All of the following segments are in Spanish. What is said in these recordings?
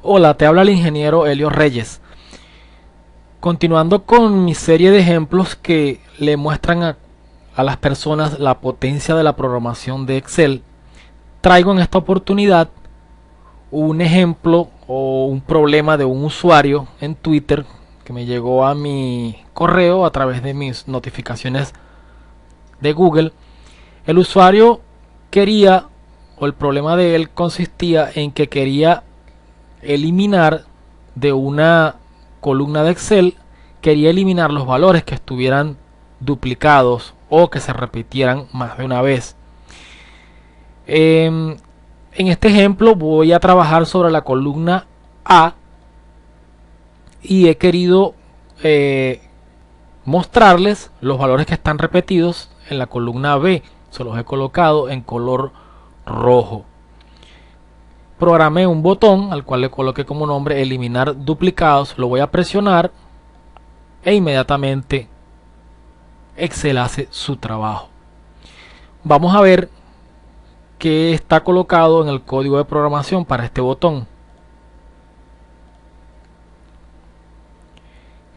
Hola, te habla el ingeniero Helio Reyes. Continuando con mi serie de ejemplos que le muestran a las personas la potencia de la programación de Excel, traigo en esta oportunidad un ejemplo o un problema de un usuario en Twitter que me llegó a mi correo a través de mis notificaciones de Google. El usuario quería, o el problema de él consistía en que quería eliminar de una columna de Excel, quería eliminar los valores que estuvieran duplicados o que se repitieran más de una vez. En este ejemplo voy a trabajar sobre la columna A y he querido mostrarles los valores que están repetidos en la columna B. Se los he colocado en color rojo. Programé un botón al cual le coloqué como nombre eliminar duplicados. Lo voy a presionar e inmediatamente Excel hace su trabajo. Vamos a ver qué está colocado en el código de programación para este botón.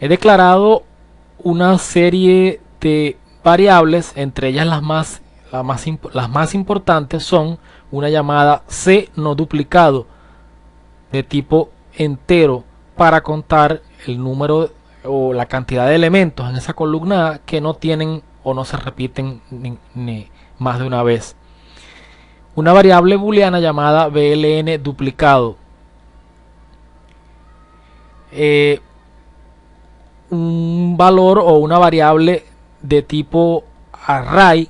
He declarado una serie de variables, entre ellas las más importantes son una llamada C no duplicado de tipo entero para contar el número o la cantidad de elementos en esa columna A que no tienen o no se repiten ni más de una vez. Una variable booleana llamada bln duplicado. Un valor o una variable de tipo array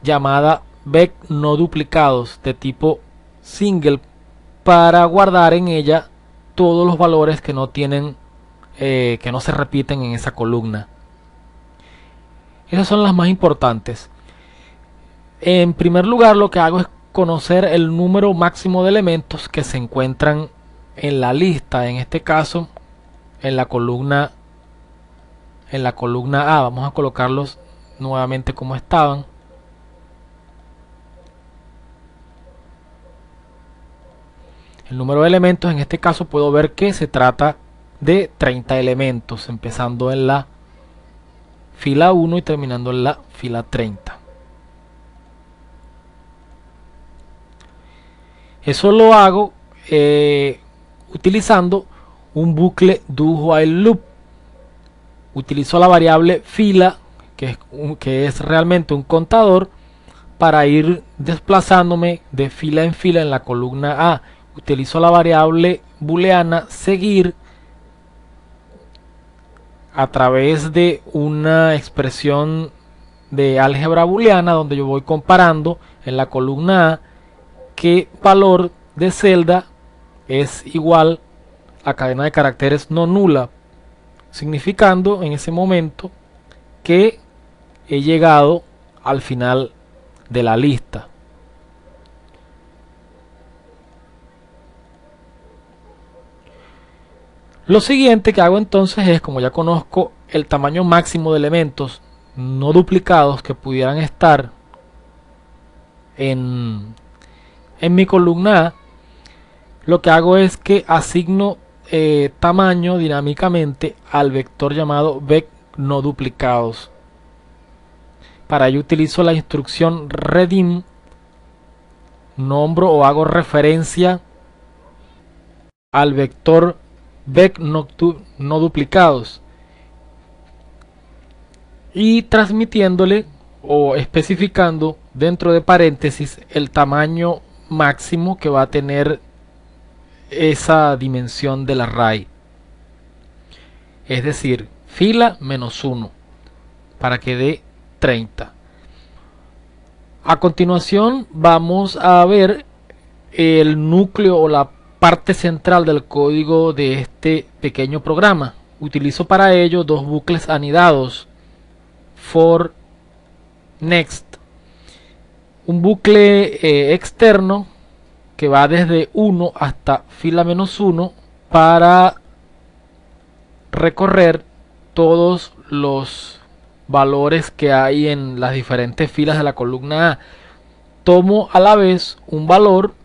llamada vec no duplicados de tipo single para guardar en ella todos los valores que no tienen que no se repiten en esa columna. Esas son las más importantes. En primer lugar, lo que hago es conocer el número máximo de elementos que se encuentran en la lista, en este caso en la columna A. Vamos a colocarlos nuevamente como estaban. El número de elementos, en este caso puedo ver que se trata de 30 elementos, empezando en la fila 1 y terminando en la fila 30. Eso lo hago utilizando un bucle do while loop. Utilizo la variable fila, que es realmente un contador, para ir desplazándome de fila en fila en la columna A. Utilizo la variable booleana seguir a través de una expresión de álgebra booleana donde yo voy comparando en la columna A qué valor de celda es igual a cadena de caracteres no nula, significando en ese momento que he llegado al final de la lista. Lo siguiente que hago entonces es, como ya conozco el tamaño máximo de elementos no duplicados que pudieran estar en mi columna A, lo que hago es que asigno tamaño dinámicamente al vector llamado vec no duplicados. Para ello utilizo la instrucción redim, nombro o hago referencia al vector vec no duplicados y transmitiéndole o especificando dentro de paréntesis el tamaño máximo que va a tener esa dimensión del array, es decir, fila menos 1 para que dé 30. A continuación vamos a ver el núcleo o la parte central del código de este pequeño programa. Utilizo para ello dos bucles anidados, for, next, un bucle externo que va desde 1 hasta fila menos 1 para recorrer todos los valores que hay en las diferentes filas de la columna A. Tomo a la vez un valor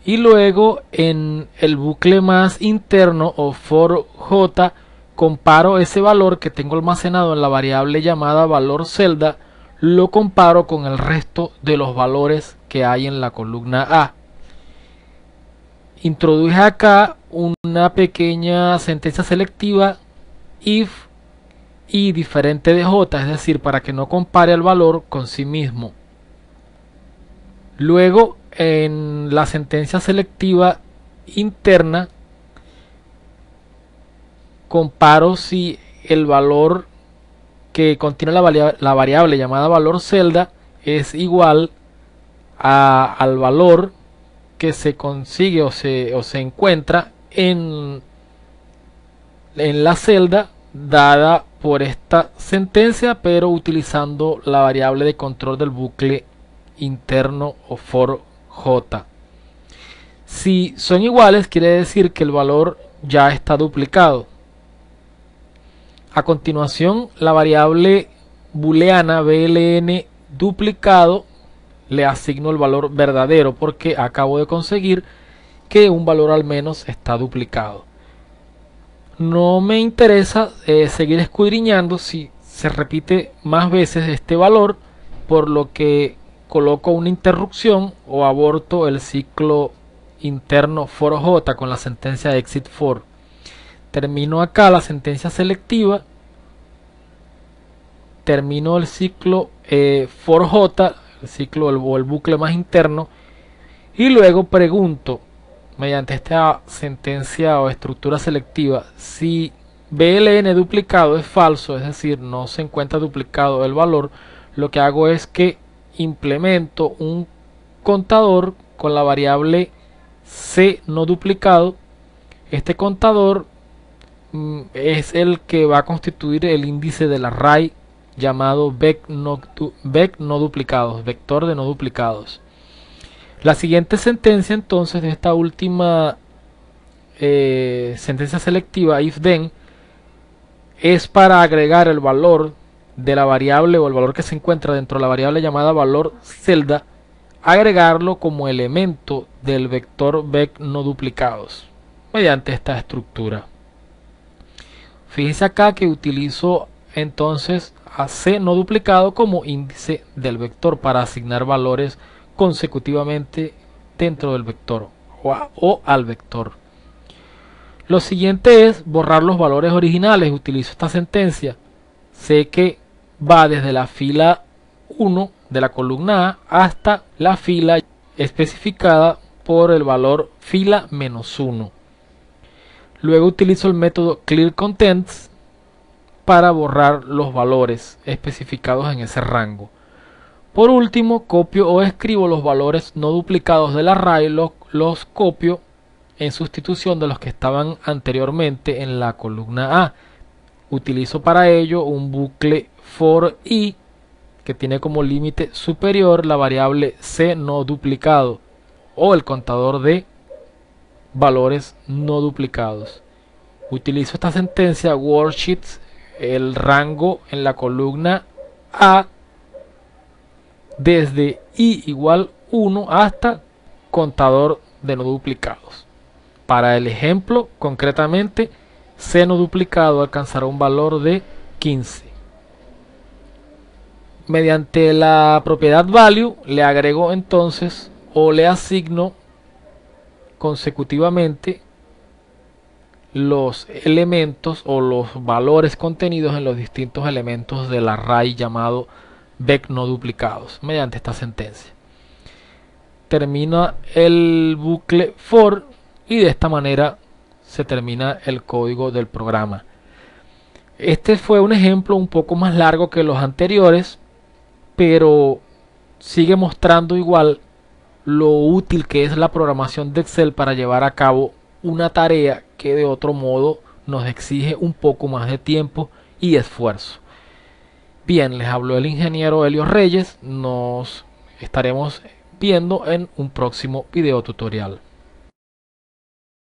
Y luego en el bucle más interno o for j comparo ese valor que tengo almacenado en la variable llamada valor celda, lo comparo con el resto de los valores que hay en la columna A. Introduje acá una pequeña sentencia selectiva if y diferente de j, es decir, para que no compare el valor con sí mismo. Luego en la sentencia selectiva interna comparo si el valor que contiene la variable llamada valor celda es igual al valor que se consigue o se encuentra en la celda dada por esta sentencia, pero utilizando la variable de control del bucle interno o for j. Si son iguales, quiere decir que el valor ya está duplicado. A continuación, la variable booleana bln duplicado le asigno el valor verdadero porque acabo de conseguir que un valor al menos está duplicado. No me interesa seguir escudriñando si se repite más veces este valor, por lo que coloco una interrupción o aborto el ciclo interno for j con la sentencia exit for. Termino acá la sentencia selectiva, termino el ciclo for j, el ciclo o el bucle más interno, y luego pregunto mediante esta sentencia o estructura selectiva si bln duplicado es falso, es decir, no se encuentra duplicado el valor. Lo que hago es que implemento un contador con la variable c no duplicado. Este contador es el que va a constituir el índice del array llamado vec no duplicados, vector de no duplicados. La siguiente sentencia entonces de esta última sentencia selectiva if then es para agregar el valor de la variable o el valor que se encuentra dentro de la variable llamada valor celda, agregarlo como elemento del vector vec no duplicados mediante esta estructura. Fíjense acá que utilizo entonces a c no duplicado como índice del vector para asignar valores consecutivamente dentro del vector o al vector. Lo siguiente es borrar los valores originales. Utilizo esta sentencia. Sé que va desde la fila 1 de la columna A hasta la fila especificada por el valor fila -1. Luego utilizo el método clearContents para borrar los valores especificados en ese rango. Por último, copio o escribo los valores no duplicados del array, los copio en sustitución de los que estaban anteriormente en la columna A. Utilizo para ello un bucle for i que tiene como límite superior la variable c no duplicado o el contador de valores no duplicados. Utilizo esta sentencia worksheets, el rango en la columna A desde i igual 1 hasta contador de no duplicados. Para el ejemplo, concretamente, c no duplicado alcanzará un valor de 15. Mediante la propiedad value le agrego entonces o le asigno consecutivamente los elementos o los valores contenidos en los distintos elementos del array llamado vec no duplicados mediante esta sentencia. Termina el bucle for y de esta manera se termina el código del programa. Este fue un ejemplo un poco más largo que los anteriores, pero sigue mostrando igual lo útil que es la programación de Excel para llevar a cabo una tarea que de otro modo nos exige un poco más de tiempo y esfuerzo. Bien, les habló el ingeniero Helio Reyes. Nos estaremos viendo en un próximo video tutorial.